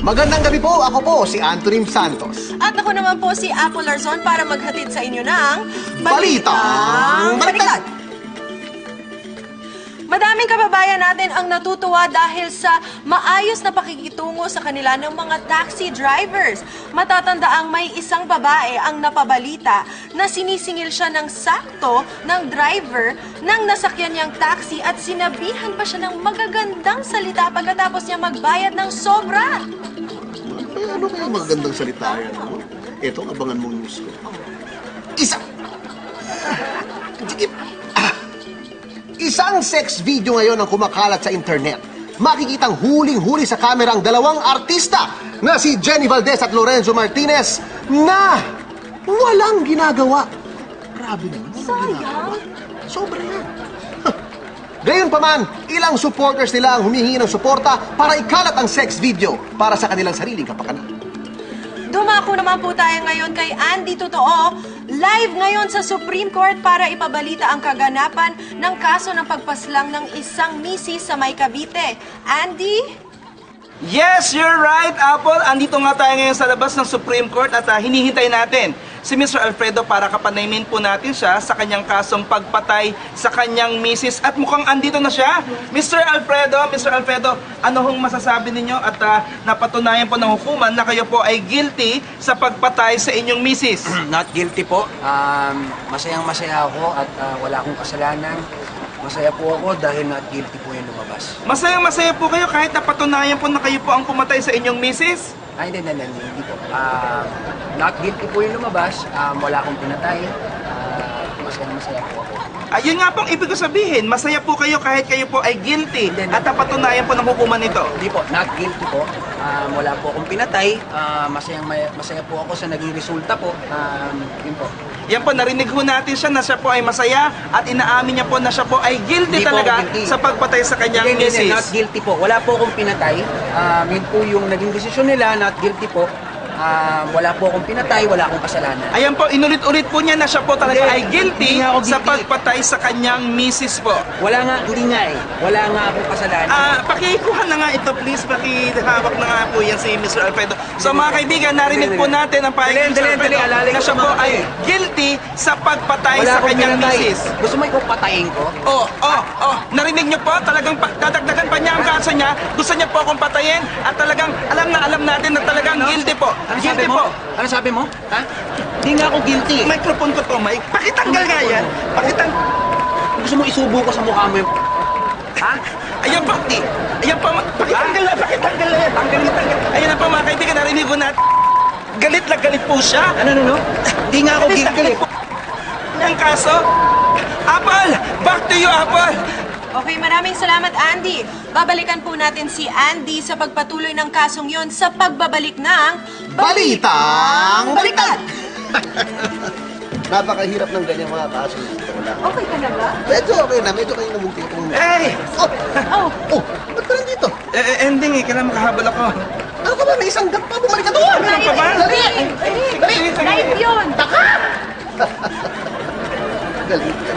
Magandang gabi po, ako po si Antonin Santos. At ako naman po si Apple Larzon para maghatid sa inyo ng Balitang Baliktad. Madaming kababayan natin ang natutuwa dahil sa maayos na pakikitungo sa kanila ng mga taxi drivers. Matatanda ang may isang babae ang napabalita na sinisingil siya ng sakto ng driver ng nasakyan niyang taxi at sinabihan pa siya ng magagandang salita pagkatapos niya magbayad ng sobra. Ay, ano kaya magagandang salita yan? Ano? Ito, abangan mong news ko. Isa! Isang sex video ngayon ang kumakalat sa internet. Makikitang huling-huli sa kamera ang dalawang artista na si Jenny Valdez at Lorenzo Martinez na walang ginagawa. Grabe naman, walang ginagawa. Sobra yan. Gayunpaman, ilang supporters nila ang humihingi ng suporta para ikalat ang sex video para sa kanilang sariling kapakanan. Dumako naman po tayo ngayon kay Andy Totoo, live ngayon sa Supreme Court para ipabalita ang kaganapan ng kaso ng pagpaslang ng isang misis sa May Cavite. Andy? Yes, you're right, Apple. Andito nga tayo ngayon sa labas ng Supreme Court at hinihintay natin si Mr. Alfredo para kapanayin po natin siya sa kanyang kasong pagpatay sa kanyang misis. At mukhang andito na siya. Mr. Alfredo, ano hong masasabi ninyo at napatunayan po ng hukuman na kayo po ay guilty sa pagpatay sa inyong misis? Not guilty po. Masayang-masaya ako at wala akong kasalanan. Masaya po ako dahil not guilty po yung lumabas. Masayang-masaya po kayo kahit napatunayan po na kayo po ang pumatay sa inyong misis? Ay, hindi po. Not guilty po yung lumabas. Wala akong pinatay. Masayang-masaya po ako. Ayun nga pong ibig ko sabihin, masaya po kayo kahit kayo po ay guilty at napatunayan po ng hukuman nito. Hindi po, not guilty po. Wala po akong pinatay. Masaya po ako sa naging resulta po. Yun po. Yan po, narinig ho natin siya na siya po ay masaya at inaamin niya po na siya po ay guilty Hindi po talaga guilty. sa pagpatay sa kanyang Hindi, misis. not guilty po. Wala po akong pinatay. Yun po yung naging desisyon nila, not guilty po. Wala po akong pinatay, wala akong kasalanan. Ayan po, inulit-ulit po niya na siya po talaga ay guilty Hindi nga ako sa guilty. pagpatay sa kanyang misis po. Hindi nga eh. Wala nga akong kasalanan. Pakikuha na nga ito please, pakihawak na nga po yan si Mr. Alfredo. So mga kaibigan, narinig po natin ang pahayag ni Mr. Alfredo na siya po ay guilty sa pagpatay sa kanyang misis. Gusto mo ipapatayin ko? Narinig niyo po, talagang dadagdagan pa niya ang kaso niya, gusto niya po akong patayin at talagang alam natin na talagang guilty po. Ano Guilty sabi mo? po. Ano sabi mo? Ha? Hindi nga ako guilty. Microphone ko to, Mike. Pakitanggal nga yan. Gusto mo isubo ko sa mukha mo yung... Ha? Ayan pa. Ayan pa. Pakitanggal na yan. Tanggal. Ayan na pa mga kaibigan, narinig ko na. Galit na galit po siya. Ano? Hindi nga ako Galit na guilty. galit po. Ang kaso. Apple! Back to you, Apple! Okay, maraming salamat, Andy. Babalikan po natin si Andy sa pagpatuloy ng kasong yon sa pagbabalik ng Balitang Baliktad! Napakahirap ng ganyan mga kaso. Okay ka na ba? Medyo okay na, medyo kayo namunti ko. Hey! Ba't ka nandito? Ending eh, kailangan makahabol ako. Ano ka ba? May isang gap pa, bumalik ka doon! Ano pa ba? Dali! Live yun! Galing.